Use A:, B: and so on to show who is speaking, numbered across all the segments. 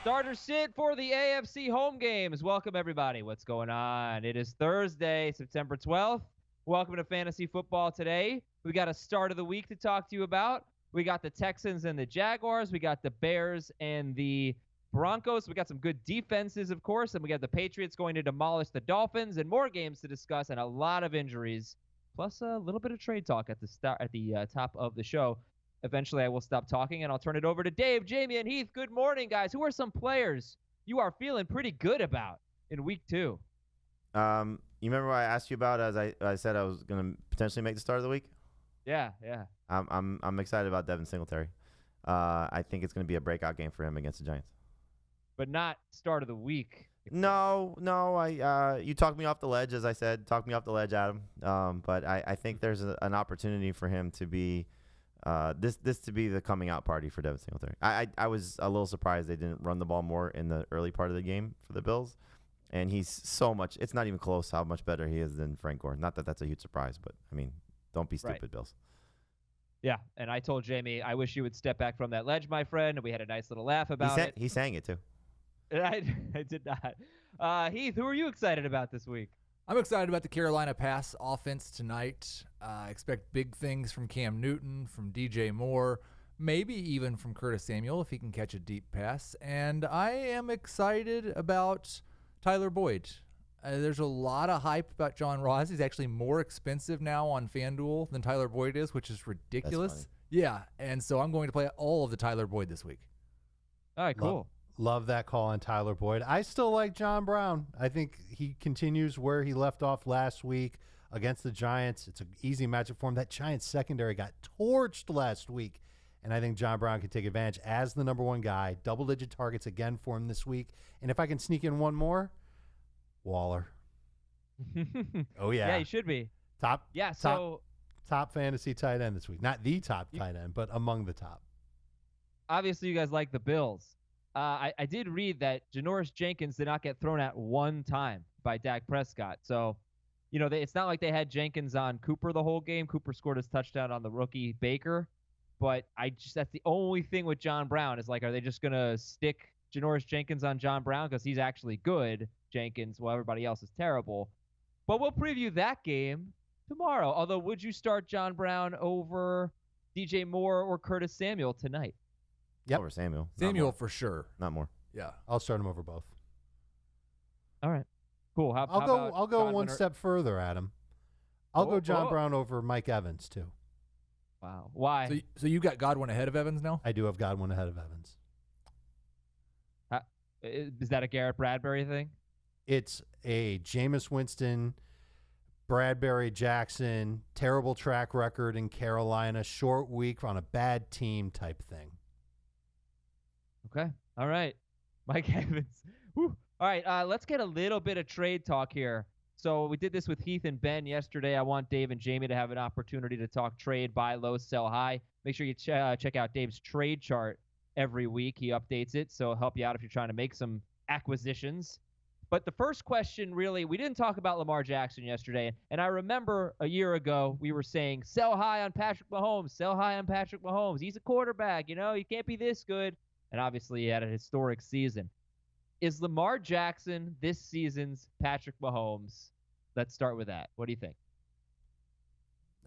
A: Starter sit for the AFC home games. Welcome, everybody. What's going on? It is Thursday, September 12th. Welcome to Fantasy Football today. We got a start of the week to talk to you about. We got the Texans and the Jaguars. We got the Bears and the Broncos. We got some good defenses, of course, and we got the Patriots going to demolish the Dolphins, and more games to discuss, and a lot of injuries, plus a little bit of trade talk at the top of the show. Eventually, I will stop talking, and I'll turn it over to Dave, Jamey, and Heath. Good morning, guys. Who are some players you are feeling pretty good about in Week 2?
B: You remember what I asked you about as I said I was going to potentially make the start of the week?
A: Yeah.
B: I'm excited about Devin Singletary. I think it's going to be a breakout game for him against the Giants.
A: But not start of the week.
B: No. You talked me off the ledge, as I said. Talked me off the ledge, Adam. But I think there's an opportunity for him to be this to be the coming out party for Devin Singletary. I was a little surprised they didn't run the ball more in the early part of the game for the Bills. And he's so much – it's not even close how much better he is than Frank Gore. Not that that's a huge surprise, but, I mean, don't be stupid, right. Bills.
A: Yeah, and I told Jamey, I wish you would step back from that ledge, my friend, and we had a nice little laugh about it.
B: He sang it, too.
A: I did not. Heath, who are you excited about this week?
C: I'm excited about the Carolina pass offense tonight. I expect big things from Cam Newton, from DJ Moore, maybe even from Curtis Samuel if he can catch a deep pass. And I am excited about Tyler Boyd. There's a lot of hype about John Ross. He's actually more expensive now on FanDuel than Tyler Boyd is, which is ridiculous. Yeah, and so I'm going to play all of the Tyler Boyd this week.
A: All right, cool.
D: Love that call on Tyler Boyd. I still like John Brown. I think he continues where he left off last week against the Giants. It's an easy matchup for him. That Giants secondary got torched last week, and I think John Brown can take advantage as the number one guy. Double-digit targets again for him this week. And if I can sneak in one more, Waller. Oh, yeah.
A: Yeah, he should be.
D: Top fantasy tight end this week. Not the top tight end, but among the top.
A: Obviously, you guys like the Bills. I did read that Janoris Jenkins did not get thrown at one time by Dak Prescott. So, it's not like they had Jenkins on Cooper the whole game. Cooper scored his touchdown on the rookie Baker. But that's the only thing with John Brown is, like, are they just going to stick Janoris Jenkins on John Brown because he's actually good, Jenkins, while everybody else is terrible? But we'll preview that game tomorrow. Although, would you start John Brown over DJ Moore or Curtis Samuel tonight?
B: Yep. Over Samuel.
C: Samuel for sure.
B: Not more.
C: Yeah.
D: I'll start him over both.
A: All right. Cool.
D: I'll go one step further, Adam. I'll go John Brown over Mike Evans, too.
A: Wow. Why?
C: So you got Godwin ahead of Evans now?
D: I do have Godwin ahead of Evans.
A: Is that a Garrett Bradbury thing?
D: It's a Jameis Winston, Bradbury Jackson, terrible track record in Carolina, short week on a bad team type thing.
A: Okay. All right. Mike Evans. Whew. All right. Let's get a little bit of trade talk here. So we did this with Heath and Ben yesterday. I want Dave and Jamey to have an opportunity to talk trade, buy low, sell high. Make sure you check out Dave's trade chart every week. He updates it, so it'll help you out if you're trying to make some acquisitions. But the first question, really, we didn't talk about Lamar Jackson yesterday. And I remember a year ago we were saying, sell high on Patrick Mahomes. Sell high on Patrick Mahomes. He's a quarterback. He can't be this good. And obviously he had a historic season. Is Lamar Jackson this season's Patrick Mahomes? Let's start with that. What do you think?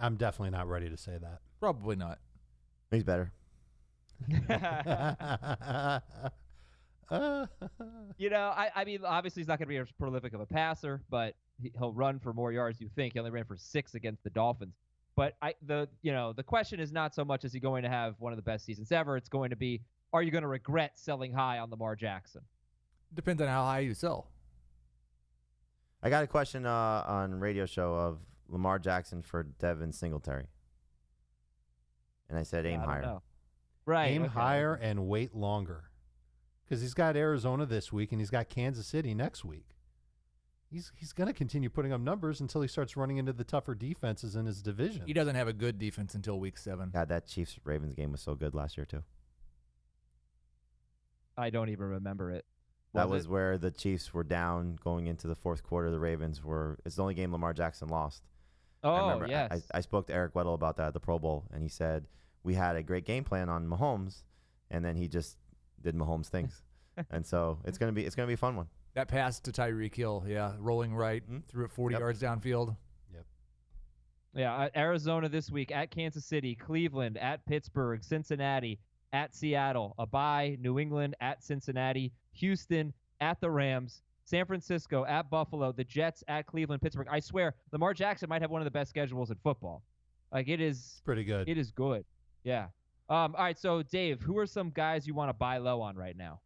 D: I'm definitely not ready to say that.
C: Probably not.
B: He's better.
A: I mean, obviously he's not going to be as prolific of a passer, but he'll run for more yards. You think he only ran for 6 against the Dolphins. But the question is not so much is he going to have one of the best seasons ever. It's going to be, are you going to regret selling high on Lamar Jackson?
C: Depends on how high you sell.
B: I got a question on radio show of Lamar Jackson for Devin Singletary. And I said aim higher.
A: Right.
D: Aim higher and wait longer. Because he's got Arizona this week and he's got Kansas City next week. He's going to continue putting up numbers until he starts running into the tougher defenses in his division.
C: He doesn't have a good defense until week 7.
B: God, that Chiefs-Ravens game was so good last year, too.
A: I don't even remember it.
B: That was where the Chiefs were down going into the fourth quarter. The Ravens were – it's the only game Lamar Jackson lost.
A: Oh, yes.
B: I spoke to Eric Weddle about that at the Pro Bowl, and he said we had a great game plan on Mahomes, and then he just did Mahomes things. And so it's gonna be a fun one.
C: That pass to Tyreek Hill, rolling right, threw it 40 yards downfield.
A: Yeah, Arizona this week at Kansas City, Cleveland at Pittsburgh, Cincinnati at Seattle, a bye, New England at Cincinnati, Houston at the Rams, San Francisco at Buffalo, the Jets at Cleveland, Pittsburgh. I swear, Lamar Jackson might have one of the best schedules in football. Like, it is
D: Pretty good.
A: It is good. Yeah. All right, so Dave, who are some guys you want to buy low on right now?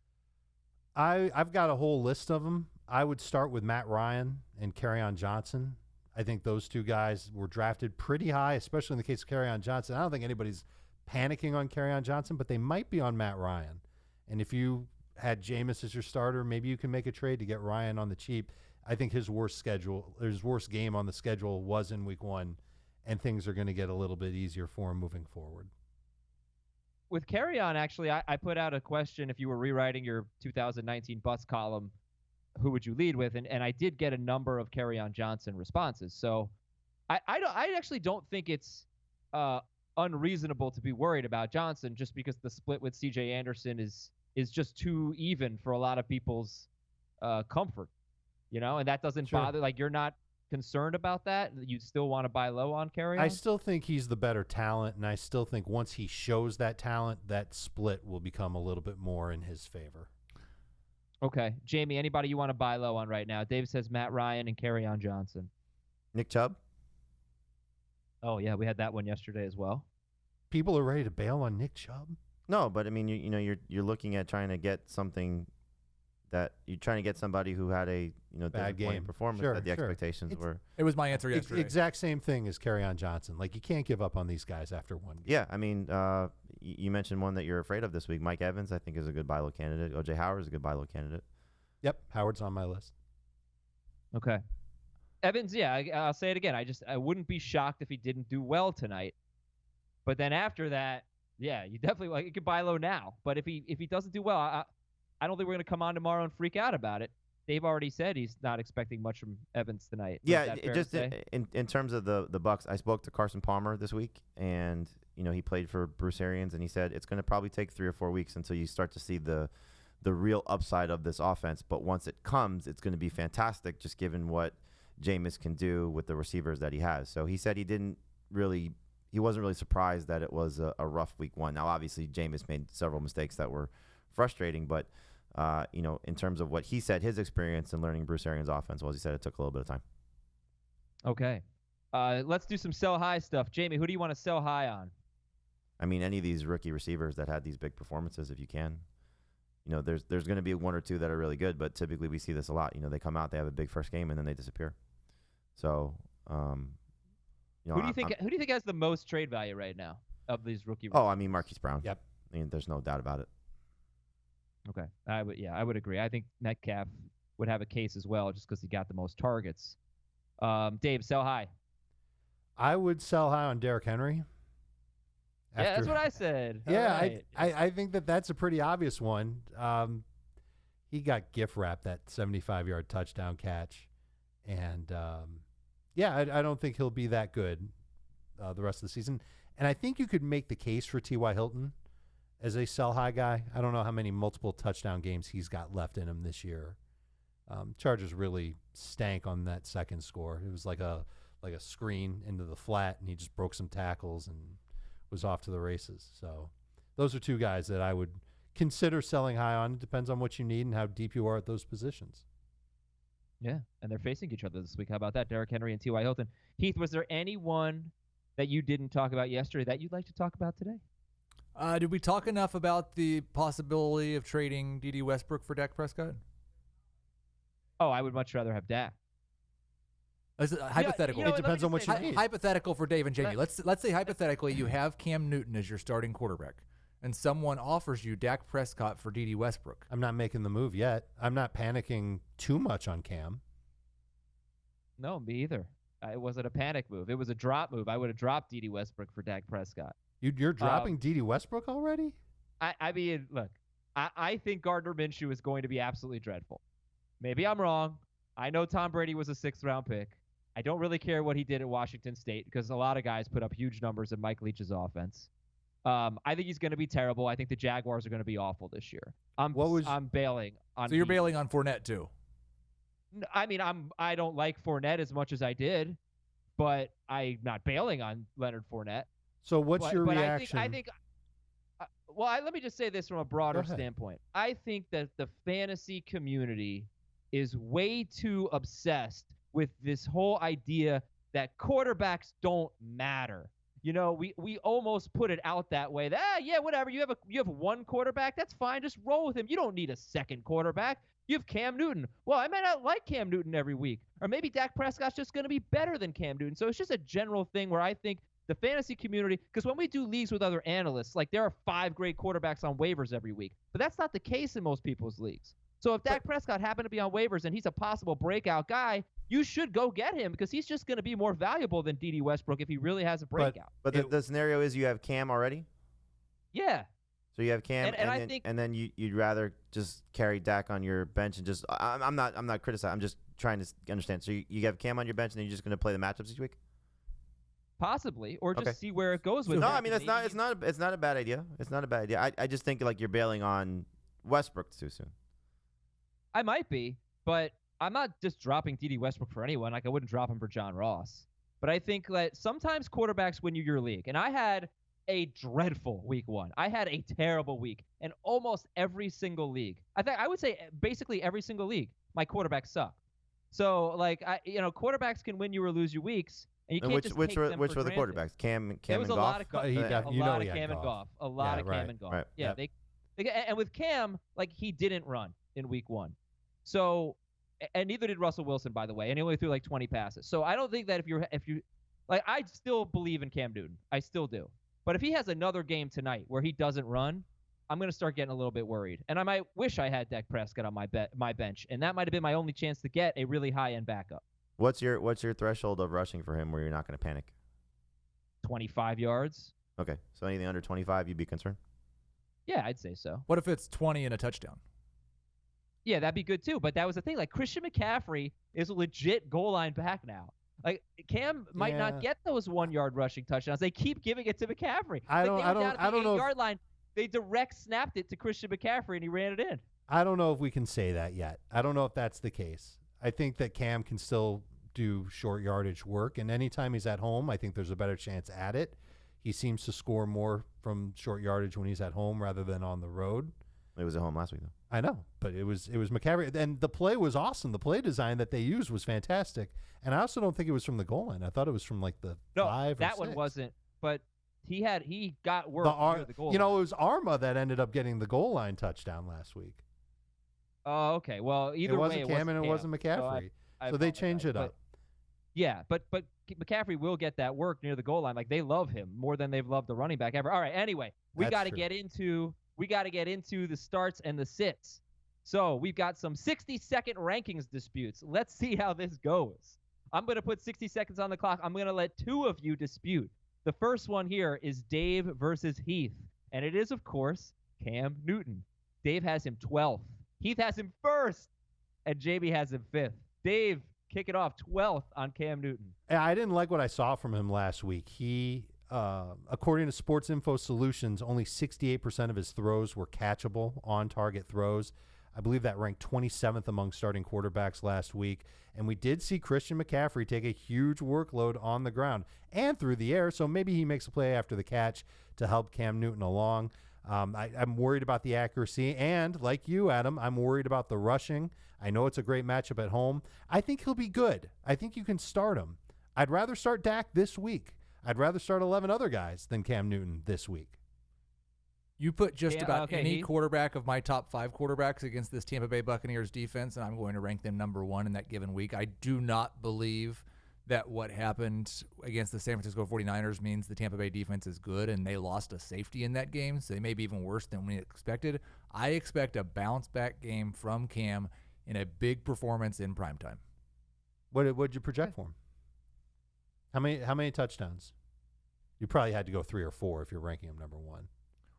D: I've got a whole list of them. I would start with Matt Ryan and Kerryon Johnson. I think those two guys were drafted pretty high, especially in the case of Kerryon Johnson. I don't think anybody's panicking on Kerryon Johnson, but they might be on Matt Ryan. And if you had Jameis as your starter, maybe you can make a trade to get Ryan on the cheap. I think his worst game on the schedule was in week 1, and things are going to get a little bit easier for him moving forward.
A: With Kerryon, actually, I put out a question if you were rewriting your 2019 Bus column, who would you lead with? And I did get a number of Kerryon Johnson responses. So I actually don't think it's unreasonable to be worried about Johnson just because the split with C.J. Anderson is just too even for a lot of people's comfort, and that doesn't bother. Like, you're not concerned about that. You still want to buy low on Kerryon?
D: I still think he's the better talent, and I still think once he shows that talent, that split will become a little bit more in his favor.
A: Okay. Jamey, anybody you want to buy low on right now? Dave says Matt Ryan and Kerryon Johnson.
B: Nick Chubb?
A: Oh, yeah, we had that one yesterday as well.
D: People are ready to bail on Nick Chubb?
B: No, but I mean, you're looking at trying to get something that you're trying to get somebody who had a
D: bad game
B: performance that the expectations were.
C: It was my answer yesterday.
D: Exact same thing as Kerryon Johnson. Like, you can't give up on these guys after one game.
B: Yeah, I mean, you mentioned one that you're afraid of this week. Mike Evans, I think, is a good buy low candidate. O.J. Howard is a good buy low candidate.
D: Yep, Howard's on my list.
A: Okay. Evans, yeah, I'll say it again. I wouldn't be shocked if he didn't do well tonight. But then after that, yeah, you definitely you could buy low now. But if he doesn't do well, I don't think we're going to come on tomorrow and freak out about it. Dave already said he's not expecting much from Evans tonight.
B: Yeah, just in terms of the Bucs, I spoke to Carson Palmer this week, and he played for Bruce Arians, and he said it's going to probably take 3 or 4 weeks until you start to see the real upside of this offense. But once it comes, it's going to be fantastic, just given what Jameis can do with the receivers that he has. So he said he wasn't really surprised that it was a rough week 1. Now, obviously, Jameis made several mistakes that were frustrating, but in terms of what he said, his experience in learning Bruce Arians' offense was, he said it took a little bit of time.
A: Okay. Let's do some sell high stuff. Jamey, who do you want to sell high on?
B: I mean, any of these rookie receivers that had these big performances, if you can. There's going to be 1 or 2 that are really good, but typically we see this a lot. They come out, they have a big first game, and then they disappear. So,
A: who do you think has the most trade value right now of these rookie receivers?
B: Oh, I mean, Marquis Brown.
D: Yep.
B: I mean, there's no doubt about it.
A: Okay. I would agree. I think Metcalf would have a case as well just because he got the most targets. Dave, sell high.
D: I would sell high on Derrick Henry.
A: Yeah, that's what I said.
D: Yeah,
A: right.
D: I think that's a pretty obvious one. He got gift wrapped that 75-yard touchdown catch. And, I don't think he'll be that good the rest of the season. And I think you could make the case for T.Y. Hilton as a sell-high guy. I don't know how many multiple touchdown games he's got left in him this year. Chargers really stank on that second score. It was like a screen into the flat, and he just broke some tackles and was off to the races. So those are 2 guys that I would consider selling high on. It depends on what you need and how deep you are at those positions.
A: Yeah, and they're facing each other this week. How about that, Derrick Henry and T.Y. Hilton? Heath, was there anyone that you didn't talk about yesterday that you'd like to talk about today?
C: Did we talk enough about the possibility of trading D.D. Westbrook for Dak Prescott?
A: Oh, I would much rather have Dak.
C: Hypothetical.
D: It depends on what you need.
C: Hypothetical for Dave and Jamey. Let's say hypothetically you have Cam Newton as your starting quarterback, and someone offers you Dak Prescott for D.D. Westbrook.
D: I'm not making the move yet. I'm not panicking too much on Cam.
A: No, me either. It wasn't a panic move. It was a drop move. I would have dropped D.D. Westbrook for Dak Prescott.
D: You're dropping D.D. Westbrook already?
A: I mean, look, I think Gardner Minshew is going to be absolutely dreadful. Maybe I'm wrong. I know Tom Brady was a 6th-round pick. I don't really care what he did at Washington State because a lot of guys put up huge numbers in Mike Leach's offense. I think he's going to be terrible. I think the Jaguars are going to be awful this year. I'm bailing on.
C: So you're bailing on Fournette too?
A: I mean, I don't like Fournette as much as I did, but I'm not bailing on Leonard Fournette.
D: So what's your reaction?
A: I think let me just say this from a broader standpoint. I think that the fantasy community is way too obsessed with this whole idea that quarterbacks don't matter. You know, we almost put it out that way. That, yeah, whatever. You have one quarterback. That's fine. Just roll with him. You don't need a second quarterback. You have Cam Newton. Well, I may not like Cam Newton every week. Or maybe Dak Prescott's just going to be better than Cam Newton. So it's just a general thing where I think the fantasy community, because when we do leagues with other analysts, like there are 5 great quarterbacks on waivers every week. But that's not the case in most people's leagues. So if Dak Prescott happened to be on waivers and he's a possible breakout guy, you should go get him because he's just going to be more valuable than D.D. Westbrook if he really has a breakout.
B: But the scenario is you have Cam already?
A: Yeah.
B: So you have Cam, and then you'd rather just carry Dak on your bench and just I'm not criticizing. I'm just trying to understand. So you have Cam on your bench and then you're just going to play the matchups each week?
A: Possibly, or just see where it goes with.
B: No, I mean it's not a bad idea. It's not a bad idea. I just think like you're bailing on Westbrook too soon.
A: I might be, but I'm not just dropping D.D. Westbrook for anyone. Like I wouldn't drop him for John Ross. But I think that sometimes quarterbacks win you your league. And I had a dreadful week 1. I had a terrible week in almost every single league. I would say basically every single league. My quarterbacks suck. So like quarterbacks can win you or lose you weeks. And you can't
B: which were the quarterbacks? Cam and Goff?
A: There was a lot of Cam and Goff. A lot of Cam and Goff.
B: Right.
A: Yeah, and with Cam, like he didn't run in week 1. So, and neither did Russell Wilson, by the way, and he only threw like 20 passes. So I don't think that if you like, I still believe in Cam Newton. I still do. But if he has another game tonight where he doesn't run, I'm going to start getting a little bit worried. And I might wish I had Dak Prescott on my bench, and that might have been my only chance to get a really high-end backup.
B: What's your threshold of rushing for him where you're not going to panic?
A: 25 yards.
B: Okay, so anything under 25, you'd be concerned?
A: Yeah, I'd say so.
C: What if it's 20 and a touchdown?
A: Yeah, that'd be good too. But that was the thing. Like Christian McCaffrey is a legit goal line back now. Like Cam might not get those 1-yard rushing touchdowns. They keep giving it to McCaffrey.
D: I don't know.
A: 8-yard line. They direct snapped it to Christian McCaffrey and he ran it in.
D: I don't know if we can say that yet. I don't know if that's the case. I think that Cam can still do short yardage work, and anytime he's at home, I think there's a better chance at it. He seems to score more from short yardage when he's at home rather than on the road.
B: It was at home last week, though.
D: I know, but it was McCaffrey, and the play was awesome. The play design that they used was fantastic, and I also don't think it was from the goal line. I thought it was from like the 5 or 6.
A: That one wasn't, but he got work near the goal line.
D: It was Arma that ended up getting the goal line touchdown last week.
A: Oh, okay. Well, either way,
D: it wasn't Cam and it wasn't McCaffrey. So they changed it up.
A: Yeah, but McCaffrey will get that work near the goal line. Like they love him more than they've loved the running back ever. All right. Anyway, we got to get into the starts and the sits. So we've got some 60-second rankings disputes. Let's see how this goes. I'm going to put 60 seconds on the clock. I'm going to let 2 of you dispute. The first one here is Dave versus Heath, and it is, of course, Cam Newton. Dave has him 12th. Heath has him 1st, and Jamey has him 5th. Dave, kick it off 12th on Cam Newton.
D: I didn't like what I saw from him last week. He, according to Sports Info Solutions, only 68% of his throws were catchable, on-target throws. I believe that ranked 27th among starting quarterbacks last week. And we did see Christian McCaffrey take a huge workload on the ground and through the air, so maybe he makes a play after the catch to help Cam Newton along. I'm worried about the accuracy, and like you, Adam, I'm worried about the rushing. I know it's a great matchup at home. I think he'll be good. I think you can start him. I'd rather start Dak this week. I'd rather start 11 other guys than Cam Newton this week.
C: You put just about any quarterback of my top 5 quarterbacks against this Tampa Bay Buccaneers defense, and I'm going to rank them number 1 in that given week. I do not believe that what happened against the San Francisco 49ers means the Tampa Bay defense is good and they lost a safety in that game, so they may be even worse than we expected. I expect a bounce-back game from Cam in a big performance in primetime.
D: What'd you project for him? How many touchdowns? You probably had to go 3 or 4 if you're ranking him number 1.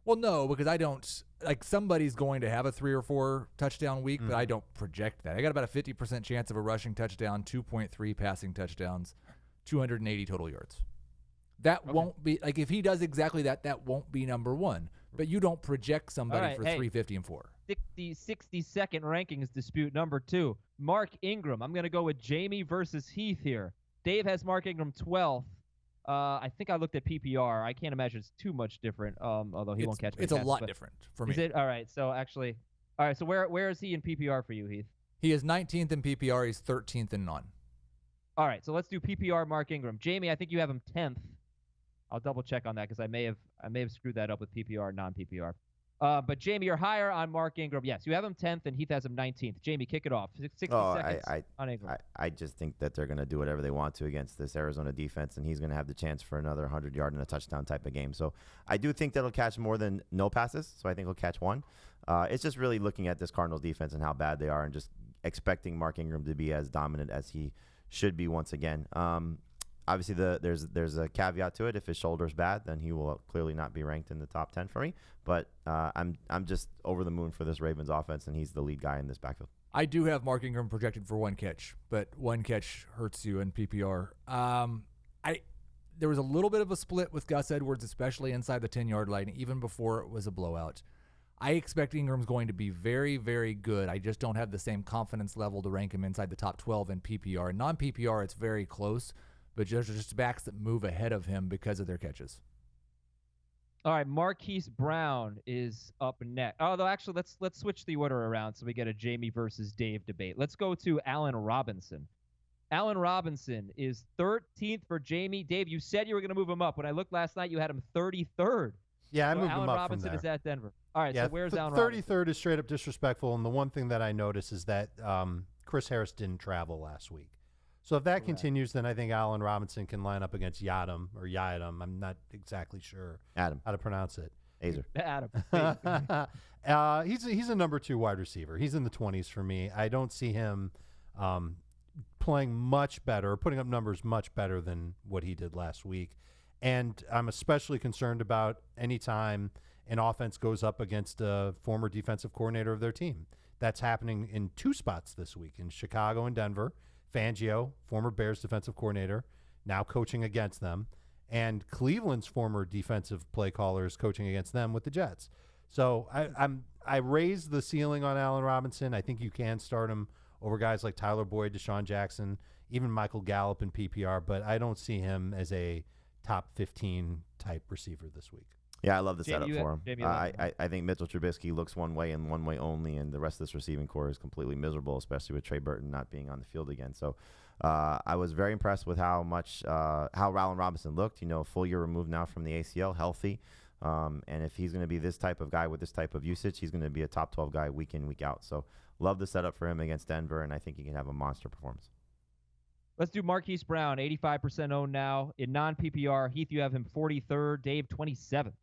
C: Well, no, because I don't – like somebody's going to have a 3 or 4 touchdown week, but I don't project that. I got about a 50% chance of a rushing touchdown, 2.3 passing touchdowns, 280 total yards. That won't be like if he does exactly that. That won't be number one. But you don't project somebody for 350 and 4.
A: 60-second rankings dispute number 2. Mark Ingram. I'm going to go with Jamey versus Heath here. Dave has Mark Ingram 12th. I think I looked at PPR. I can't imagine it's too much different, although he won't catch me.
C: It's a lot different for me.
A: Is it? All right. So actually, all right. So where is he in PPR for you, Heath?
C: He is 19th in PPR. He's 13th in non.
A: All right. So let's do PPR Mark Ingram. Jamey, I think you have him 10th. I'll double check on that because I may have screwed that up with PPR and non-PPR. But Jamey, you're higher on Mark Ingram. Yes, you have him 10th and Heath has him 19th. Jamey, kick it off. 60 seconds on Ingram.
B: I just think that they're going to do whatever they want to against this Arizona defense, and he's going to have the chance for another 100-yard and a touchdown type of game. So I do think that he'll catch more than no passes, so I think he'll catch one. It's just really looking at this Cardinals defense and how bad they are and just expecting Mark Ingram to be as dominant as he should be once again. Obviously, there's a caveat to it. If his shoulder's bad, then he will clearly not be ranked in the top 10 for me. But I'm just over the moon for this Ravens offense, and he's the lead guy in this backfield.
C: I do have Mark Ingram projected for 1 catch, but 1 catch hurts you in PPR. There was a little bit of a split with Gus Edwards, especially inside the 10-yard line, even before it was a blowout. I expect Ingram's going to be very, very good. I just don't have the same confidence level to rank him inside the top 12 in PPR. In non-PPR, it's very close. But just backs that move ahead of him because of their catches.
A: All right, Marquis Brown is up next. Although, actually, let's switch the order around so we get a Jamey versus Dave debate. Let's go to Allen Robinson. Allen Robinson is 13th for Jamey. Dave, you said you were going to move him up. When I looked last night, you had him 33rd.
D: Yeah, I
A: so
D: moved
A: Allen
D: him up
A: Robinson
D: from there.
A: is at Denver. All right,
D: yeah,
A: so where's Allen Robinson?
D: 33rd is straight up disrespectful, and the one thing that I noticed is that Chris Harris didn't travel last week. So if that continues, then I think Allen Robinson can line up against Yadam or Yadam. I'm not exactly sure how to pronounce it.
B: Adam.
D: He's a number 2 wide receiver. He's in the 20s for me. I don't see him playing much better, putting up numbers much better than what he did last week. And I'm especially concerned about any time an offense goes up against a former defensive coordinator of their team. That's happening in 2 spots this week, in Chicago and Denver. Fangio, former Bears defensive coordinator, now coaching against them. And Cleveland's former defensive play caller is coaching against them with the Jets. So I raised the ceiling on Allen Robinson. I think you can start him over guys like Tyler Boyd, Deshaun Jackson, even Michael Gallup in PPR, but I don't see him as a top 15 type receiver this week.
B: Yeah, I love the setup for him.
A: Jamey,
B: I think Mitchell Trubisky looks one way and one way only, and the rest of this receiving core is completely miserable, especially with Trey Burton not being on the field again. So I was very impressed with how Allen Robinson looked. Full year removed now from the ACL, healthy. And if he's going to be this type of guy with this type of usage, he's going to be a top 12 guy week in, week out. So love the setup for him against Denver, and I think he can have a monster performance.
A: Let's do Marquis Brown, 85% owned now. In non-PPR, Heath, you have him 43rd, Dave 27th.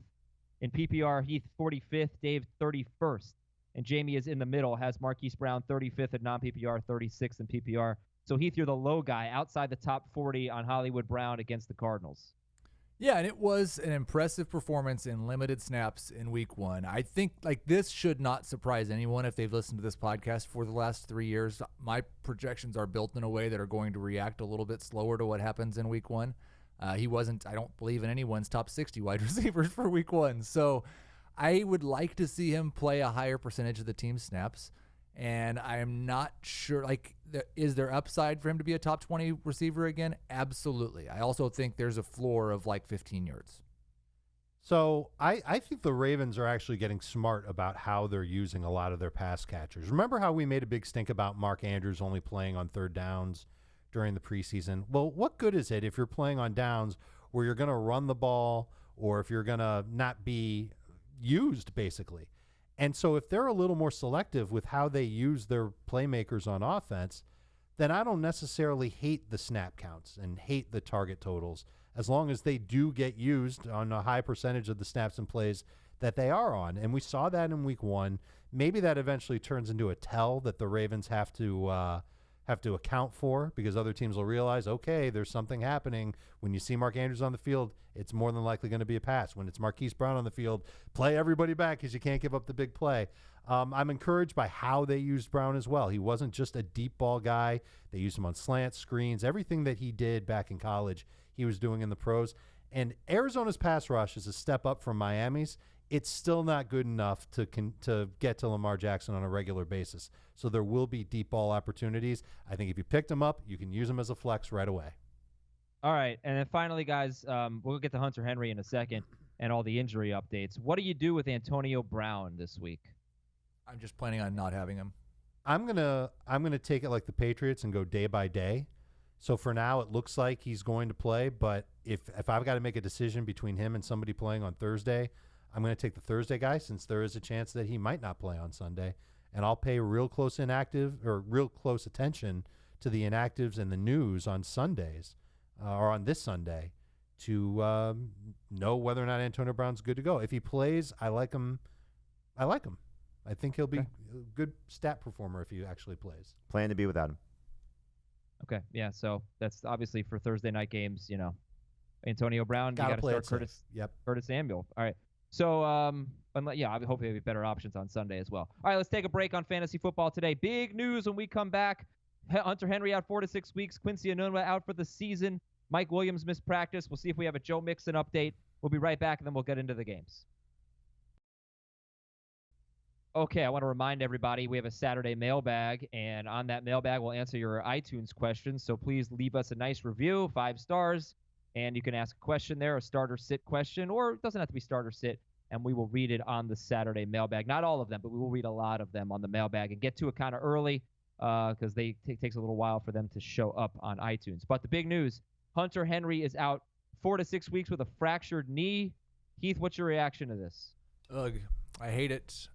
A: In PPR, Heath 45th, Dave 31st. And Jamey is in the middle, has Marquis Brown 35th in non-PPR, 36th in PPR. So, Heath, you're the low guy outside the top 40 on Hollywood Brown against the Cardinals.
C: Yeah, and it was an impressive performance in limited snaps in week 1. I think this should not surprise anyone if they've listened to this podcast for the last 3 years. My projections are built in a way that are going to react a little bit slower to what happens in week 1. He wasn't, I don't believe, in anyone's top 60 wide receivers for week 1. So I would like to see him play a higher percentage of the team's snaps. And I am not sure, is there upside for him to be a top 20 receiver again? Absolutely. I also think there's a floor of 15 yards.
D: So I think the Ravens are actually getting smart about how they're using a lot of their pass catchers. Remember how we made a big stink about Mark Andrews only playing on 3rd downs during the preseason? Well, what good is it if you're playing on downs where you're going to run the ball or if you're going to not be used, basically? And so if they're a little more selective with how they use their playmakers on offense, then I don't necessarily hate the snap counts and hate the target totals as long as they do get used on a high percentage of the snaps and plays that they are on. And we saw that in week 1. Maybe that eventually turns into a tell that the Ravens have to account for, because other teams will realize, okay, there's something happening. When you see Mark Andrews on the field, it's more than likely going to be a pass. When it's Marquis Brown on the field, play everybody back because you can't give up the big play. I'm encouraged by how they used Brown as well. He wasn't just a deep ball guy. They used him on slants, screens, everything that he did back in college, he was doing in the pros. And Arizona's pass rush is a step up from Miami's. It's still not good enough to get to Lamar Jackson on a regular basis. So there will be deep ball opportunities. I think if you picked him up, you can use him as a flex right away.
A: All right, and then finally, guys, we'll get to Hunter Henry in a second and all the injury updates. What do you do with Antonio Brown this week?
C: I'm just planning on not having him.
D: I'm gonna take it like the Patriots and go day by day. So for now, it looks like he's going to play. But if I've got to make a decision between him and somebody playing on Thursday, I'm going to take the Thursday guy, since there is a chance that he might not play on Sunday, and I'll pay real close attention to the inactives and the news on Sundays or on this Sunday to know whether or not Antonio Brown's good to go. If he plays, I like him. I think he'll be a good stat performer if he actually plays.
B: Plan to be without him.
A: Okay, yeah, so that's obviously for Thursday night games, Antonio Brown, you got to start Curtis Samuel. All right. So, I hope we have better options on Sunday as well. All right, let's take a break on fantasy football today. Big news when we come back. Hunter Henry out 4 to 6 weeks. Quincy Enunwa out for the season. Mike Williams missed practice. We'll see if we have a Joe Mixon update. We'll be right back, and then we'll get into the games. Okay, I want to remind everybody we have a Saturday mailbag, and on that mailbag, we'll answer your iTunes questions. So please leave us a nice review, 5 stars, and you can ask a question there, a start or sit question, or it doesn't have to be start or sit, and we will read it on the Saturday mailbag. Not all of them, but we will read a lot of them on the mailbag and get to it kind of early because it takes a little while for them to show up on iTunes. But the big news, Hunter Henry is out 4 to 6 weeks with a fractured knee. Heath, what's your reaction to this?
C: Ugh, I hate it.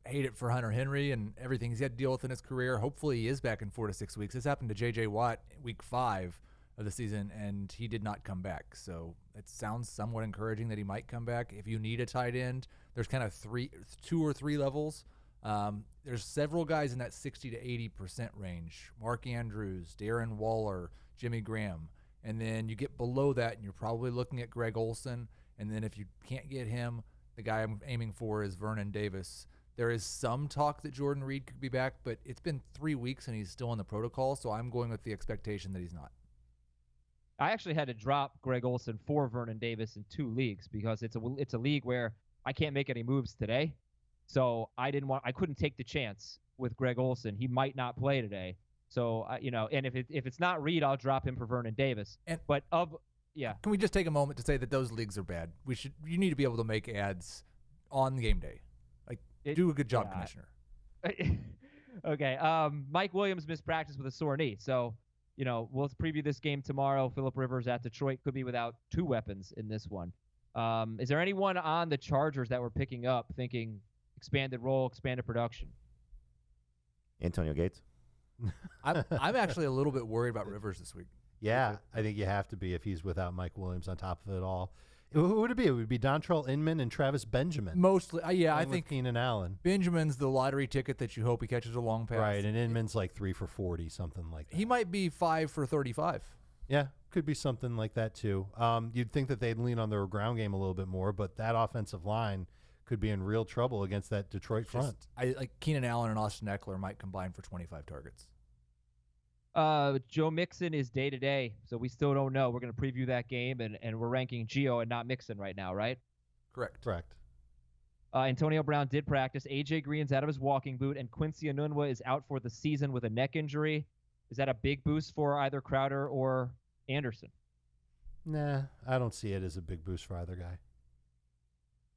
C: Hate it for Hunter Henry and everything he's had to deal with in his career. Hopefully he is back in 4 to 6 weeks. This happened to J.J. Watt week 5 of the season, and he did not come back. So it sounds somewhat encouraging that he might come back. If you need a tight end, there's kind of 2 or 3 levels. There's several guys in that 60 to 80% range. Mark Andrews, Darren Waller, Jimmy Graham. And then you get below that, and you're probably looking at Greg Olsen. And then if you can't get him, the guy I'm aiming for is Vernon Davis. There is some talk that Jordan Reed could be back, but it's been 3 weeks and he's still in the protocol, so I'm going with the expectation that he's not.
A: I actually had to drop Greg Olsen for Vernon Davis in 2 leagues because it's a league where I can't make any moves today. So I couldn't take the chance with Greg Olsen. He might not play today. So and if it's not Reed, I'll drop him for Vernon Davis.
C: Can we just take a moment to say that those leagues are bad? You need to be able to make ads on game day. Do a good job, Commissioner.
A: Okay. Mike Williams missed practice with a sore knee. So, we'll preview this game tomorrow. Phillip Rivers at Detroit could be without 2 weapons in this one. Is there anyone on the Chargers that we're picking up thinking expanded role, expanded production?
B: Antonio Gates.
C: I'm actually a little bit worried about Rivers this week.
D: Yeah, I think you have to be if he's without Mike Williams on top of it all. Who would it be? It would be Dontrell Inman and Travis Benjamin.
C: Mostly, I think
D: Keenan Allen.
C: Benjamin's the lottery ticket that you hope he catches a long pass.
D: Right, and Inman's like 3 for 40, something like that.
C: He might be 5 for 35.
D: Yeah, could be something like that too. You'd think that they'd lean on their ground game a little bit more, but that offensive line could be in real trouble against that Detroit front.
C: Keenan Allen and Austin Eckler might combine for 25 targets.
A: Joe Mixon is day-to-day, so we still don't know. We're going to preview that game, and we're ranking Gio and not Mixon right now, right?
C: Correct.
A: Antonio Brown did practice. A.J. Green's out of his walking boot, and Quincy Enunwa is out for the season with a neck injury. Is that a big boost for either Crowder or Anderson?
D: Nah, I don't see it as a big boost for either guy.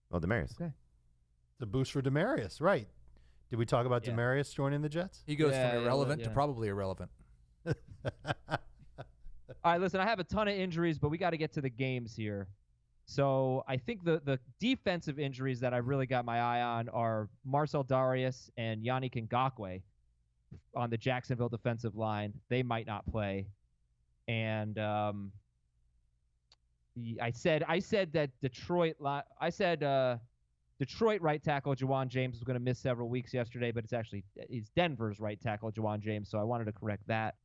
B: Well, Demaryius.
A: Okay.
D: It's a boost for Demaryius, right. Did we talk about Demaryius joining the Jets?
C: He goes from irrelevant to probably irrelevant.
A: All right, listen, I have a ton of injuries, but we got to get to the games here. So I think the defensive injuries that I really got my eye on are Marcel Darius and Yannick Ngakoue on the Jacksonville defensive line. They might not play. And I said that Detroit right tackle Juwan James was going to miss several weeks yesterday, but it's Denver's right tackle Juwan James, so I wanted to correct that.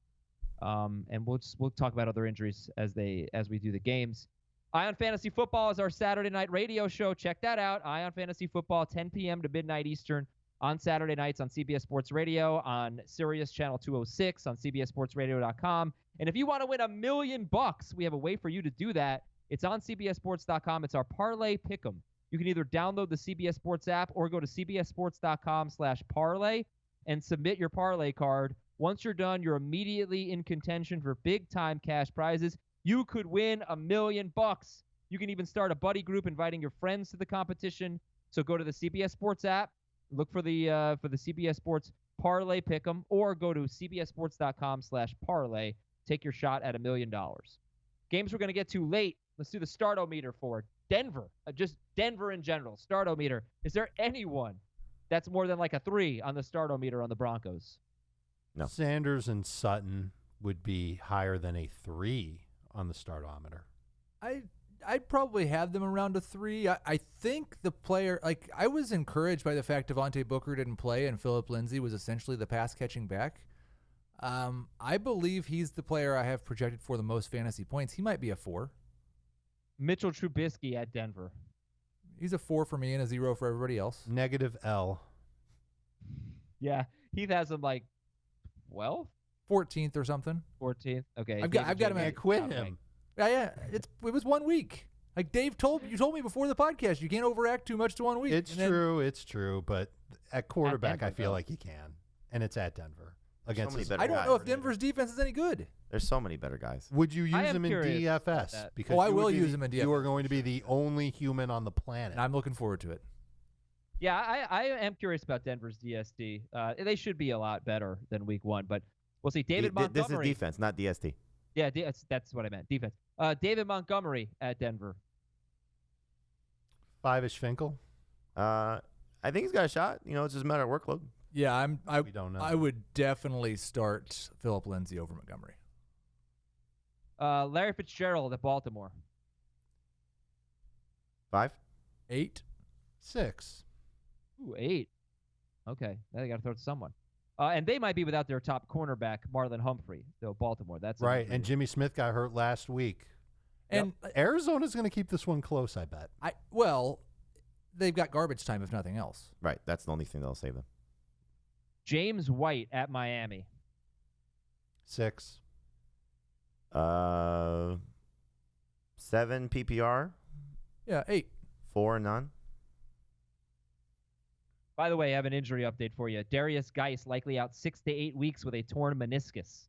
A: And we'll talk about other injuries as we do the games. Eye on Fantasy Football is our Saturday night radio show. Check that out. Eye on Fantasy Football, 10 p.m. to midnight Eastern on Saturday nights on CBS Sports Radio, on Sirius Channel 206, on CBSSportsRadio.com. And if you want to win $1 million, we have a way for you to do that. It's on CBSSports.com. It's our Parlay Pick'em. You can either download the CBS Sports app or go to CBSSports.com/parlay and submit your parlay card. Once you're done, you're immediately in contention for big-time cash prizes. You could win $1 million. You can even start a buddy group inviting your friends to the competition. So go to the CBS Sports app, look for the CBS Sports Parlay Pick'em, or go to CBSSports.com/parlay. Take your shot at $1 million. Games we're going to get to late. Let's do the Startometer for Denver. Just Denver in general. Startometer. Is there anyone that's more than like a 3 on the Startometer on the Broncos?
B: No.
D: Sanders and Sutton would be higher than a 3 on the Startometer.
C: I'd probably have them around a 3. I think the player, like, I was encouraged by the fact Devontae Booker didn't play and Phillip Lindsay was essentially the pass-catching back. I believe he's the player I have projected for the most fantasy points. He might be a 4.
A: Mitchell Trubisky at Denver.
C: He's a 4 for me and a 0 for everybody else.
D: Negative L.
A: Yeah, Heath has him like 12th,
C: 14th or something.
A: 14th. Okay,
C: I've got him
D: I
C: at
D: quit him.
C: Yeah. It was 1 week. Like Dave told me before the podcast, you can't overact too much to 1 week.
D: It's true. But at quarterback, I feel like you can, and it's at Denver against.
B: So many
D: his-
B: better
C: I don't
B: guys.
C: know if Denver's defense is any good.
B: There's so many better guys.
D: Would you use
A: I am
D: him in
A: curious about
D: DFS?
A: that.
D: Because
C: I
D: you would
C: will
D: be
C: use
D: the-
C: him in
D: You are
C: DFS.
D: going to be the only human on the planet.
C: And I'm looking forward to it.
A: Yeah, I am curious about Denver's DSD. They should be a lot better than Week 1, but we'll see. David Montgomery.
B: This is defense, not DST.
A: Yeah, that's what I meant. Defense. David Montgomery at Denver.
D: 5-ish Finkel.
B: I think he's got a shot. It's just a matter of workload.
C: Yeah,
D: We don't know.
C: I would definitely start Phillip Lindsay over Montgomery.
A: Larry Fitzgerald at Baltimore.
B: 5.
C: 8.
D: 6.
A: Ooh, 8. Okay, now they got to throw it to someone. And they might be without their top cornerback, Marlon Humphrey. So Baltimore, that's
D: Right, and Jimmy Smith got hurt last week.
C: And
D: Arizona's going to keep this one close, I bet.
C: they've got garbage time if nothing else.
B: Right, that's the only thing that'll save them.
A: James White at Miami.
D: 6.
B: 7 PPR,
C: Yeah, 8.
B: 4 none.
A: By the way, I have an injury update for you. Darius Geis likely out 6 to 8 weeks with a torn meniscus.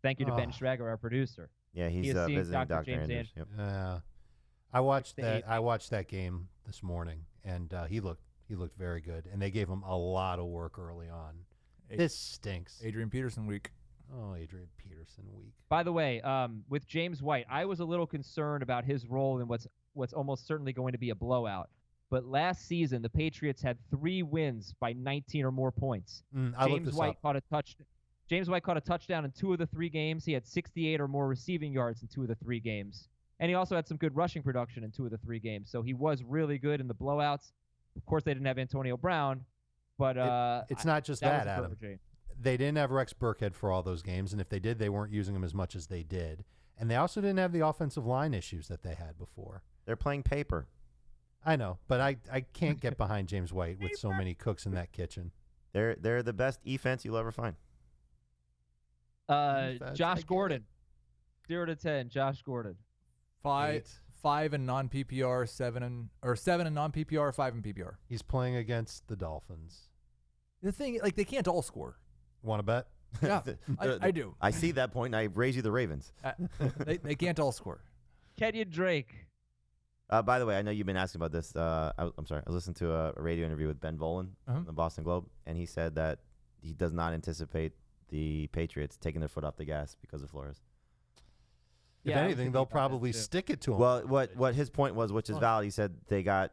A: Thank you to Ben Schrager, our producer.
B: Yeah,
A: He
B: he's
A: is seeing
B: visiting
A: Dr.
B: Dr.
A: James
B: Andrews. Yep.
D: I watched
A: 6 to
D: that.
A: 8.
D: I watched that game this morning, and he looked very good. And they gave him a lot of work early on. This stinks.
C: Adrian Peterson week.
D: Oh, Adrian Peterson week.
A: By the way, with James White, I was a little concerned about his role in what's almost certainly going to be a blowout. But last season, the Patriots had 3 wins by 19 or more points.
D: I looked this up.
A: James White caught a touchdown in 2 of the 3 games. He had 68 or more receiving yards in 2 of the 3 games. And he also had some good rushing production in 2 of the 3 games. So he was really good in the blowouts. Of course, they didn't have Antonio Brown. But
D: it's not just
A: that
D: that,
A: was a
D: Adam.
A: perfect game.
D: They didn't have Rex Burkhead for all those games, and if they did, they weren't using him as much as they did. And they also didn't have the offensive line issues that they had before.
B: They're playing paper.
D: I know, but I can't get behind James White with so many cooks in that kitchen.
B: They're the best defense you'll ever find.
A: Josh Gordon, 0 to 10. Josh Gordon.
C: 5 in non-PPR, 7 in non-PPR, 5 in PPR.
D: He's playing against the Dolphins.
C: The thing, like, they can't all score.
D: Want to bet?
C: Yeah, I do.
B: I see that point, and I raise you the Ravens.
C: They can't all score.
A: Kenyan Drake.
B: By the way, I know you've been asking about this. I'm sorry. I listened to a radio interview with Ben Volen from the Boston Globe, and he said that he does not anticipate the Patriots taking their foot off the gas because of Flores.
D: If anything, they'll probably stick it to him.
B: Well, what his point was, which is valid, he said they got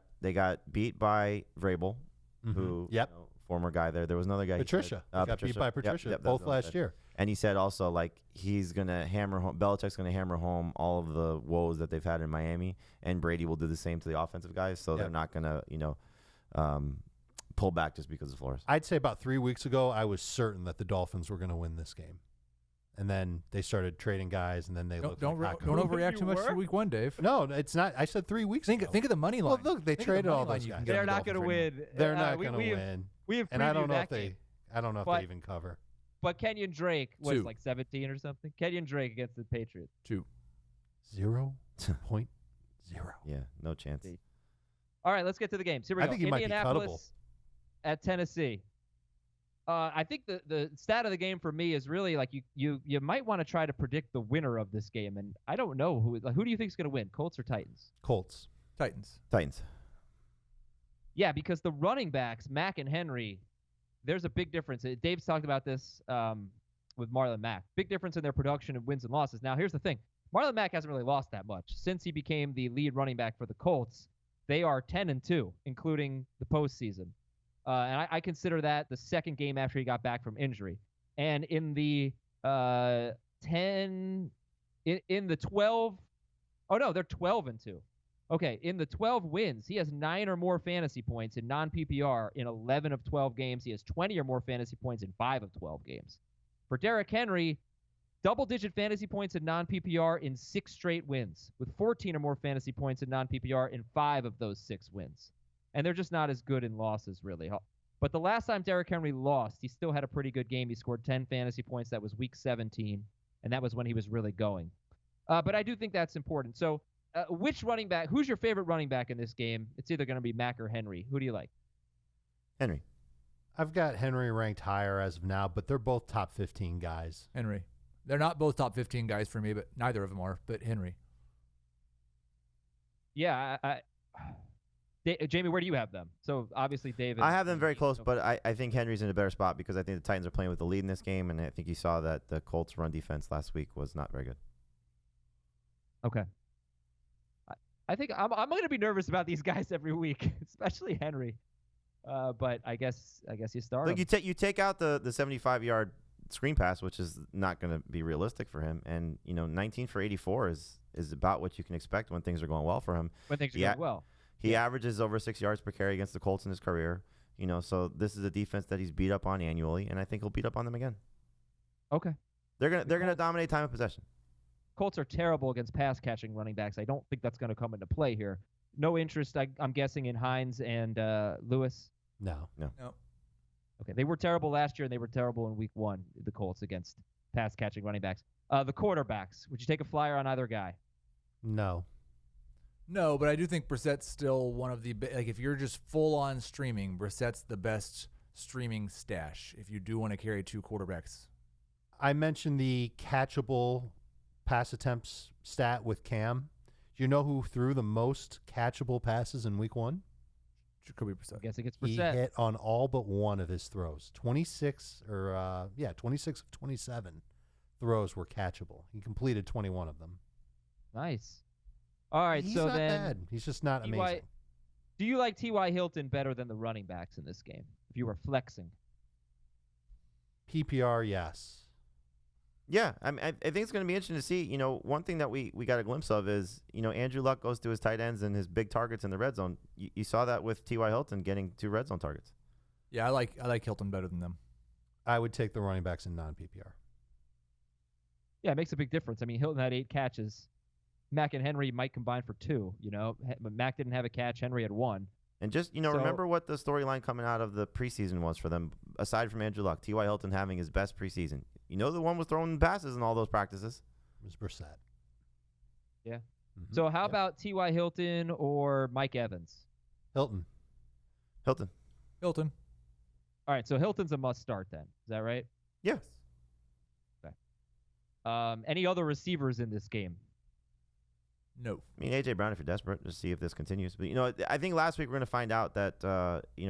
B: beat by Vrabel, who former guy there. There was another guy.
D: Patricia. Got beat by Patricia both last year.
B: And he said also, like, he's going to hammer home, Belichick's going to hammer home all of the woes that they've had in Miami, and Brady will do the same to the offensive guys, so they're not going to, pull back just because of Flores.
D: I'd say about 3 weeks ago, I was certain that the Dolphins were going to win this game. And then they started trading guys, and then they looked
C: Don't
D: like
C: overreact too much to week 1, Dave.
D: No, it's not. I said 3 weeks ago.
C: Think of the money line.
D: Well, look, they traded all those guys.
A: They're not going to win.
D: They're not going to win.
A: We have
D: and I don't know if
A: game.
D: they even cover.
A: But Kenyan Drake was
C: 2.
A: like 17 or something. Kenyan Drake against the Patriots.
C: 2.
D: 0.2. 0.
B: Yeah, no chance.
A: All right, let's get to the games. Here we
D: I
A: go.
D: think he might be
A: Indianapolis at Tennessee. I think the stat of the game for me is really like you might want to try to predict the winner of this game, and I don't know who do you think is going to win, Colts or Titans?
D: Colts.
C: Titans.
A: Yeah, because the running backs, Mack and Henry, there's a big difference. Dave's talked about this with Marlon Mack. Big difference in their production of wins and losses. Now, here's the thing. Marlon Mack hasn't really lost that much. Since he became the lead running back for the Colts, they are 10-2, including the postseason. And I consider that the second game after he got back from injury. And in the 12, oh no, they're 12-2. Okay, in the 12 wins, he has 9 or more fantasy points in non-PPR in 11 of 12 games. He has 20 or more fantasy points in 5 of 12 games. For Derrick Henry, double-digit fantasy points in non-PPR in 6 straight wins, with 14 or more fantasy points in non-PPR in 5 of those 6 wins. And they're just not as good in losses, really. But the last time Derrick Henry lost, he still had a pretty good game. He scored 10 fantasy points. That was week 17, and that was when he was really going. But I do think that's important. So which running back, who's your favorite running back in this game? It's either going to be Mack or Henry. Who do you like?
B: Henry.
D: I've got Henry ranked higher as of now, but they're both top 15 guys.
C: Henry. They're not both top 15 guys for me, but neither of them are, but Henry.
A: Yeah, Jamey, where do you have them? So obviously David.
B: I have them very close, but I think Henry's in a better spot because I think the Titans are playing with the lead in this game, and I think you saw that the Colts' run defense last week was not very good.
A: Okay. I think I'm going to be nervous about these guys every week, especially Henry. But I guess you start.
B: Look, you take out the 75-yard screen pass, which is not going to be realistic for him, and 19 for 84 is about what you can expect when things are going well for him.
A: When things are going well.
B: He averages over 6 yards per carry against the Colts in his career. So this is a defense that he's beat up on annually, and I think he'll beat up on them again.
A: Okay.
B: They're gonna dominate time of possession.
A: Colts are terrible against pass catching running backs. I don't think that's going to come into play here. No interest, I'm guessing, in Hines and Lewis.
D: No.
A: Okay, they were terrible last year, and they were terrible in week 1. The Colts against pass catching running backs. The quarterbacks. Would you take a flyer on either guy?
D: No.
C: No, but I do think Brissett's still one of the if you're just full on streaming, Brissett's the best streaming stash if you do want to carry 2 quarterbacks.
D: I mentioned the catchable pass attempts stat with Cam. Do you know who threw the most catchable passes in week 1?
C: Jacoby Brissett.
A: I guess it gets
D: He
A: Brissett.
D: hit on all but one of his throws. 26 of 27 throws were catchable. He completed 21 of them.
A: Nice. All right,
D: He's
A: so
D: not
A: then
D: bad. He's just not amazing.
A: Do you like T.Y. Hilton better than the running backs in this game if you were flexing?
D: PPR, yes.
B: Yeah, I think it's going to be interesting to see. One thing that we got a glimpse of is, Andrew Luck goes to his tight ends and his big targets in the red zone. You saw that with T.Y. Hilton getting 2 red zone targets.
C: Yeah, I like Hilton better than them.
D: I would take the running backs in non-PPR.
A: Yeah, it makes a big difference. I mean, Hilton had 8 catches. Mack and Henry might combine for 2, But Mack didn't have a catch. Henry had 1.
B: And just, remember what the storyline coming out of the preseason was for them, aside from Andrew Luck, T.Y. Hilton having his best preseason. The one was throwing passes in all those practices.
D: It was Brissett.
A: Yeah.
D: Mm-hmm.
A: So how about T.Y. Hilton or Mike Evans?
D: Hilton.
C: Hilton.
A: All right, so Hilton's a must start then. Is that right?
B: Yes.
A: Okay. Any other receivers in this game?
C: No.
B: I mean, A.J. Brown, if you're desperate, to see if this continues. But, I think last week we're going to find out that,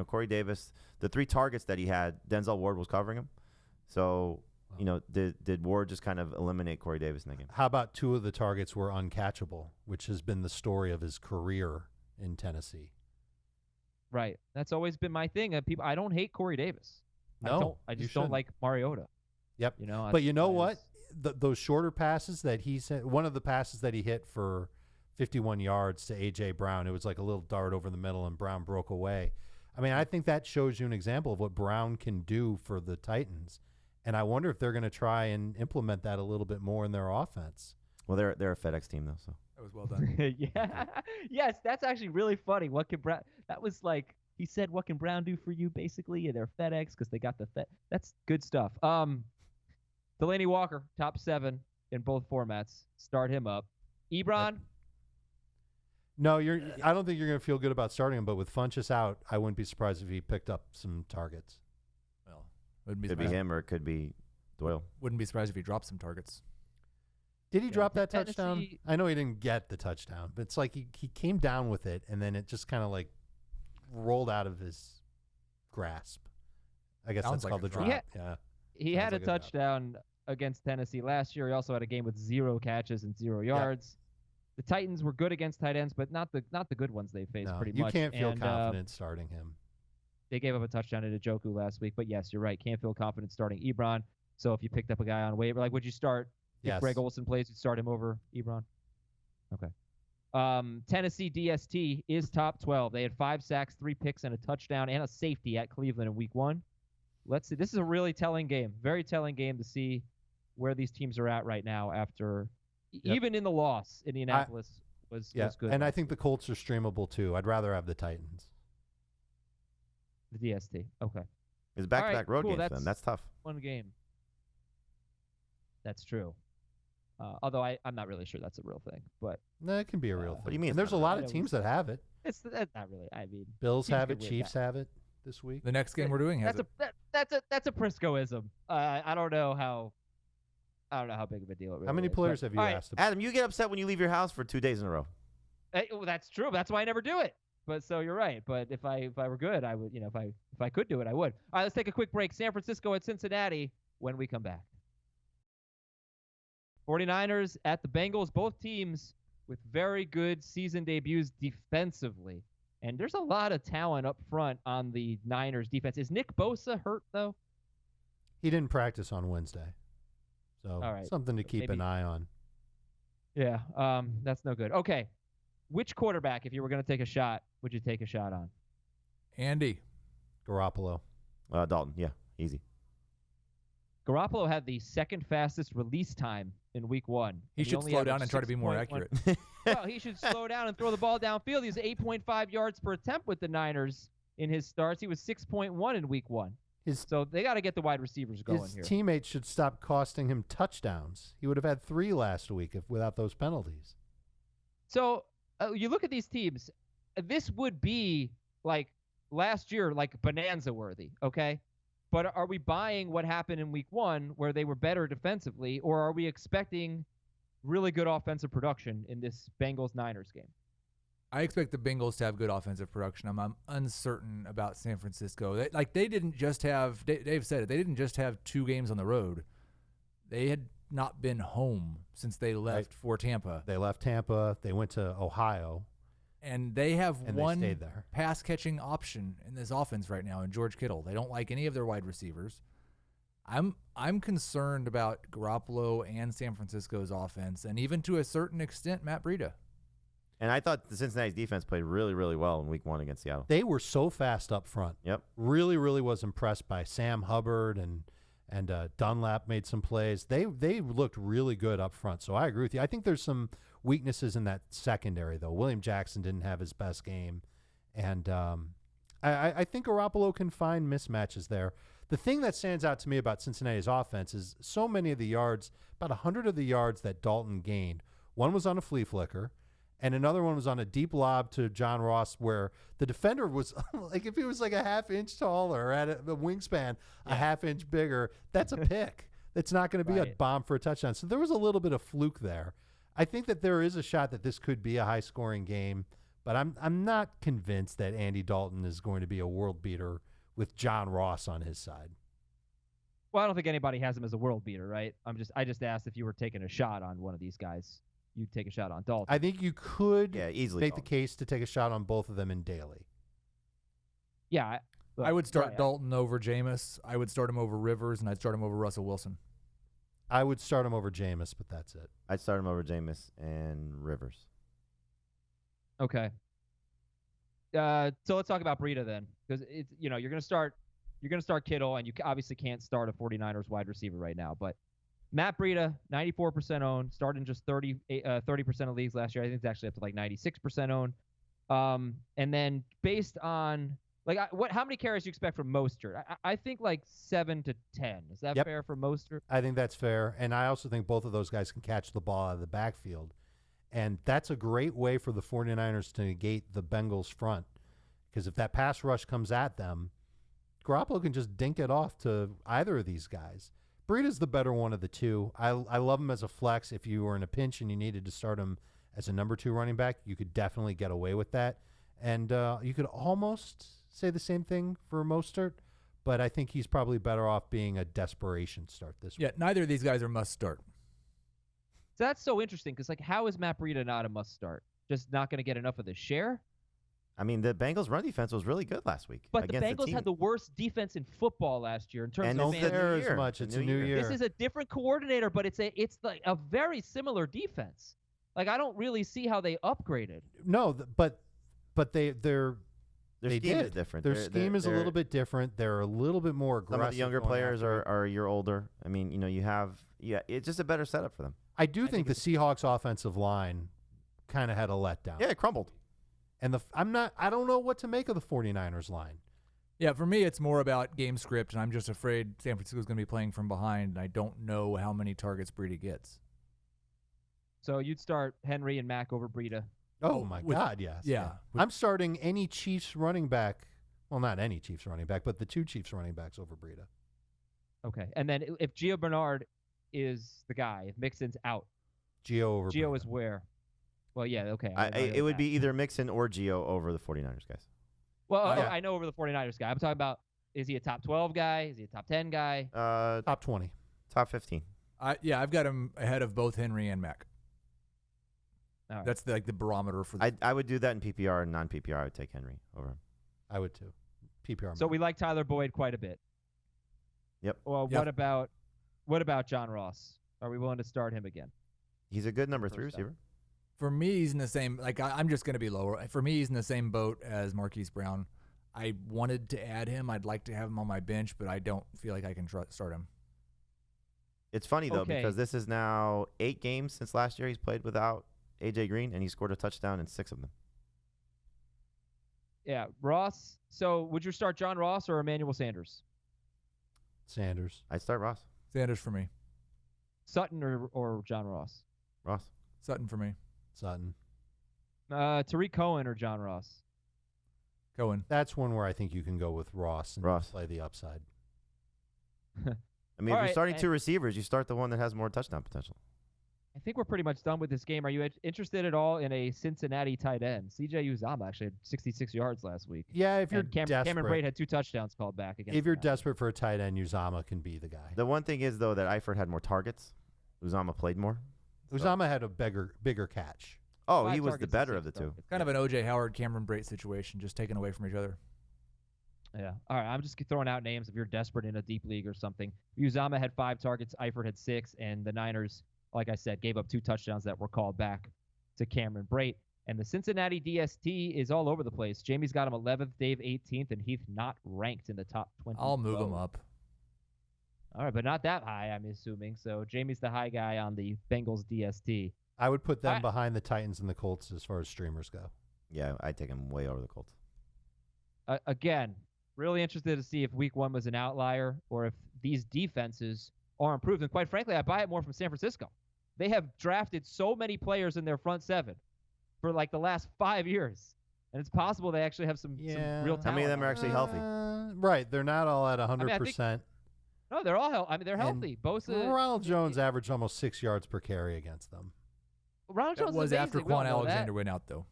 B: Corey Davis, the 3 targets that he had, Denzel Ward was covering him. So, did Ward just kind of eliminate Corey Davis in that game?
D: How about 2 of the targets were uncatchable, which has been the story of his career in Tennessee?
A: Right. That's always been my thing. I don't hate Corey Davis.
D: No,
A: I just don't like Mariota.
D: Yep.
A: But
D: you know what? Those shorter passes that he sent, one of the passes that he hit for 51 yards to A.J. Brown, it was like a little dart over the middle, and Brown broke away. I mean, I think that shows you an example of what Brown can do for the Titans. And I wonder if they're going to try and implement that a little bit more in their offense.
B: Well, they're a FedEx team, though. So
C: That was well done.
A: Yeah. Yes, that's actually really funny. What can Brown? That was like he said, "What can Brown do for you?" Basically, yeah, they're FedEx because they got the Fed. That's good stuff. Delanie Walker, top 7 in both formats. Start him up. Ebron.
D: No, I don't think you're going to feel good about starting him, but with Funchess out, I wouldn't be surprised if he picked up some targets.
C: Well, wouldn't be
B: Could be him or it could be Doyle.
C: Wouldn't be surprised if he dropped some targets.
D: Did he drop that
A: Tennessee,
D: touchdown? I know he didn't get the touchdown, but it's like he came down with it, and then it just kind of like rolled out of his grasp. I guess
C: Sounds
D: that's
C: like
D: called
C: a
D: the
C: drop.
D: drop. Yeah.
A: He
D: Sounds
A: had
D: like
A: a
D: a drop.
A: touchdown against Tennessee last year. He also had a game with 0 catches and 0 yards. The Titans were good against tight ends, but not the good ones they faced.
D: No,
A: pretty
D: you
A: much.
D: can't feel
A: And,
D: confident starting him.
A: They gave up a touchdown to Njoku last week, but yes, you're right. Can't feel confident starting Ebron. So if you picked up a guy on waiver, like, would you start if
D: Yes.
A: Greg Olsen plays? You'd start him over Ebron. Okay. Tennessee DST is top 12. They had 5 sacks, 3 picks, and a touchdown, and a safety at Cleveland in Week 1. Let's see. This is a really telling game. Very telling game to see where these teams are at right now after, even in the loss, Indianapolis was good.
D: And I think the Colts are streamable too. I'd rather have the Titans.
A: The DST. Okay.
B: It's back-to-back road
A: cool.
B: games, then. That's tough.
A: One game. That's true. Although I'm not really sure that's a real thing, but
D: No, it can be a real thing.
B: What do you mean
D: And
B: it's
D: there's a
B: not
D: lot
A: real?
D: of teams that have it.
A: it's not really. I mean,
D: Bills
A: teams
D: have
A: could
D: it.
A: win
D: Chiefs
A: that.
D: have it this week.
C: The next game we're doing has
A: that's a Priscoism. I don't know how big of a deal it really
D: How many
A: is,
D: players
A: but-
D: have you
A: all right,
D: asked about?
B: Adam, you get upset when you leave your house for 2 days in a row.
A: well, that's true. That's why I never do it. But so you're right. But if I were good, I would. If I could do it, I would. All right, let's take a quick break. San Francisco at Cincinnati when we come back. 49ers at the Bengals. Both teams with very good season debuts defensively. And there's a lot of talent up front on the Niners defense. Is Nick Bosa hurt though?
D: He didn't practice on Wednesday, so
A: All right.
D: something to keep an
A: Maybe-
D: eye on.
A: Yeah, that's no good. Okay, which quarterback, if you were going to take a shot, would you take a shot on?
C: Andy.
D: Garoppolo.
B: Dalton, yeah, easy.
A: Garoppolo had the second fastest release time in Week 1.
C: He should
A: only
C: slow
A: averaged
C: down and try to be more
A: 6.1
C: accurate.
A: Well, he should slow down and throw the ball downfield. He was 8.5 yards per attempt with the Niners in his starts. He was 6.1 in Week 1. So they got to get the wide receivers going
D: His
A: here.
D: teammates should stop costing him touchdowns. He would have had 3 last week without those penalties.
A: So you look at these teams. This would be like last year, like bonanza worthy, okay? But are we buying what happened in Week 1 where they were better defensively, or are we expecting really good offensive production in this Bengals-Niners game?
C: I expect the Bengals to have good offensive production. I'm uncertain about San Francisco. They didn't just have – Dave said it. They didn't just have 2 games on the road. They had not been home since they left for Tampa.
D: They left Tampa. They went to Ohio.
C: And they have
D: And they
C: one
D: stayed there.
C: pass-catching option in this offense right now in George Kittle. They don't like any of their wide receivers. I'm concerned about Garoppolo and San Francisco's offense, and even to a certain extent, Matt Breda.
B: And I thought the Cincinnati's defense played really, really well in Week 1 against Seattle.
D: They were so fast up front.
B: Yep.
D: Really, really was impressed by Sam Hubbard and Dunlap made some plays. They looked really good up front. So I agree with you. I think there's some weaknesses in that secondary, though. William Jackson didn't have his best game. And I think Garoppolo can find mismatches there. The thing that stands out to me about Cincinnati's offense is so many of the yards, about 100 of the yards that Dalton gained. One was on a flea flicker, and another one was on a deep lob to John Ross where the defender was like, if he was like a half inch taller or at the wingspan a half inch bigger, that's a pick. It's not going to be a bomb for a touchdown. So there was a little bit of fluke there. I think that there is a shot that this could be a high scoring game, but I'm not convinced that Andy Dalton is going to be a world beater with John Ross on his side.
A: Well, I don't think anybody has him as a world beater, right? I just asked if you were taking a shot on one of these guys. You'd take a shot on Dalton.
D: I think you could
B: easily
D: make the case to take a shot on both of them in daily.
A: Yeah.
C: I would start Dalton over Jameis. I would start him over Rivers, and I'd start him over Russell Wilson.
D: I would start him over Jameis, but that's it.
B: I'd start him over Jameis and Rivers.
A: Okay. So let's talk about Breda then, because it's you're gonna start Kittle, and you obviously can't start a 49ers wide receiver right now. But Matt Breda, 94% owned, started in just 30% of leagues last year. I think it's actually up to like 96% owned. And then based on how many carries do you expect from Mostert? I think like 7 to 10. Is that fair for Mostert?
D: I think that's fair, and I also think both of those guys can catch the ball out of the backfield. And that's a great way for the 49ers to negate the Bengals' front. Because if that pass rush comes at them, Garoppolo can just dink it off to either of these guys. Breda's the better one of the two. I love him as a flex. If you were in a pinch and you needed to start him as a number 2 running back, you could definitely get away with that. And you could almost say the same thing for Mostert, but I think he's probably better off being a desperation start this week.
C: Yeah, neither of these guys are must start.
A: So that's so interesting because, like, how is Matt Breda not a must start? Just not going to get enough of the share?
B: I mean, the Bengals' run defense was really good last week.
A: But the Bengals had the worst defense in football last year in terms
B: and
A: of
B: it's
D: as much. It's a new year.
A: This is a different coordinator, but it's like a very similar defense. Like, I don't really see how they upgraded.
D: No, but their
B: scheme is different.
D: Their scheme is a little bit different. They're a little bit more aggressive.
B: Some of the younger players are a year older. I mean, you have it's just a better setup for them.
D: I think the Seahawks offensive line kind of had a letdown.
B: Yeah, it crumbled.
D: And I don't know what to make of the 49ers line.
C: Yeah, for me, it's more about game script, and I'm just afraid San Francisco's going to be playing from behind, and I don't know how many targets Breda gets.
A: So you'd start Henry and Mack over Breda.
D: Oh, my God, yes.
C: Yeah.
D: I'm starting any Chiefs running back. Well, not any Chiefs running back, but the 2 Chiefs running backs over Breda.
A: Okay. And then if Gio Bernard is the guy, if Mixon's out,
D: Gio over
A: Gio
D: Breda.
A: is where? Well, yeah, okay.
B: It would be either Mixon or Gio over the 49ers guys.
A: Well,
C: Yeah.
A: I know over the 49ers guy. I'm talking about, is he a top 12 guy? Is he a top 10 guy?
D: Top 20.
B: Top 15.
C: I've got him ahead of both Henry and Mack.
A: All right.
C: That's the barometer for the
B: I would do that in PPR and non-PPR. I would take Henry over him.
D: I would too. PPR.
A: So we like Tyler Boyd quite a bit.
B: Yep.
A: Well,
C: Yep.
A: what about John Ross? Are we willing to start him again?
B: He's a good number 3
A: First
B: receiver.
C: For me, he's in the same. Like I'm just going to be lower. For me, he's in the same boat as Marquis Brown. I wanted to add him. I'd like to have him on my bench, but I don't feel like I can start him.
B: It's funny, though,
A: Okay.
B: because this is now 8 games since last year he's played without A.J. Green, and he scored a touchdown in 6 of them.
A: Yeah, Ross. So would you start John Ross or Emmanuel Sanders?
D: Sanders.
B: I'd start Ross.
C: Sanders for me.
A: Sutton or John Ross?
B: Ross.
C: Sutton for me.
D: Sutton.
A: Tariq Cohen or John Ross?
C: Cohen.
D: That's one where I think you can go with Ross and
B: Ross.
D: play the upside.
B: I mean,
A: All
B: if you're
A: right,
B: starting 2 receivers, you start the one that has more touchdown potential.
A: I think we're pretty much done with this game. Are you interested at all in a Cincinnati tight end? C.J. Uzomah actually had 66 yards last week.
D: Yeah, if you're
A: And
D: desperate.
A: Cameron Brate had 2 touchdowns called back against.
D: If you're
A: the
D: desperate for a tight end, Uzomah can be the guy.
B: The one thing is, though, that Eifert had more targets. Uzomah played more.
D: Uzomah had a bigger catch.
B: Oh,
A: 5
B: he was the
A: targets and
B: better
A: 6
B: of the 2.
A: targets.
C: Kind of an O.J. Howard, Cameron Brate situation, just taken away from each other.
A: Yeah. All right. I'm just throwing out names if you're desperate in a deep league or something. Uzomah had 5 targets. Eifert had 6. And the Niners, like I said, gave up 2 touchdowns that were called back to Cameron Brate. And the Cincinnati DST is all over the place. Jamie's got him 11th, Dave 18th, and Heath not ranked in the top 20.
C: I'll move him up.
A: All right, but not that high, I'm assuming. So Jamie's the high guy on the Bengals DST.
D: I would put them behind the Titans and the Colts as far as streamers go.
B: Yeah, I'd take him way over the Colts.
A: Again, really interested to see if week 1 was an outlier or if these defenses are improved. And quite frankly, I buy it more from San Francisco. They have drafted so many players in their front 7 for like the last 5 years. And it's possible they actually have some real talent.
B: How many of them are actually healthy?
D: Right. They're not all at 100%.
A: No, they're all healthy. I mean, they're healthy. Bosa.
D: Ronald Jones averaged almost 6 yards per carry against them.
A: Ronald
C: That
A: Jones
C: was
A: is
C: after
A: amazing. We all
C: Quan
A: know that.
C: Alexander went out, though.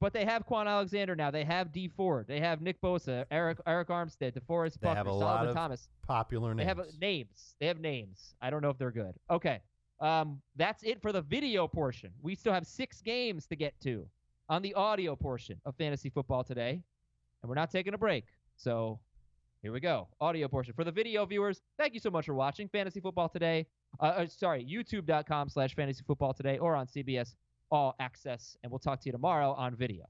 A: But they have Quan Alexander now. They have D Ford. They have Nick Bosa, Eric Armstead, DeForest
D: They
A: Buckner,
D: have a lot
A: Solomon
D: of
A: Thomas.
D: popular names.
A: They have names. They have names. I don't know if they're good. Okay. That's it for the video portion. We still have 6 games to get to on the audio portion of Fantasy Football Today, and we're not taking a break. So here we go. Audio portion. For the video viewers, thank you so much for watching Fantasy Football Today. YouTube.com/fantasyfootballtoday or on CBS All Access, and we'll talk to you tomorrow on video.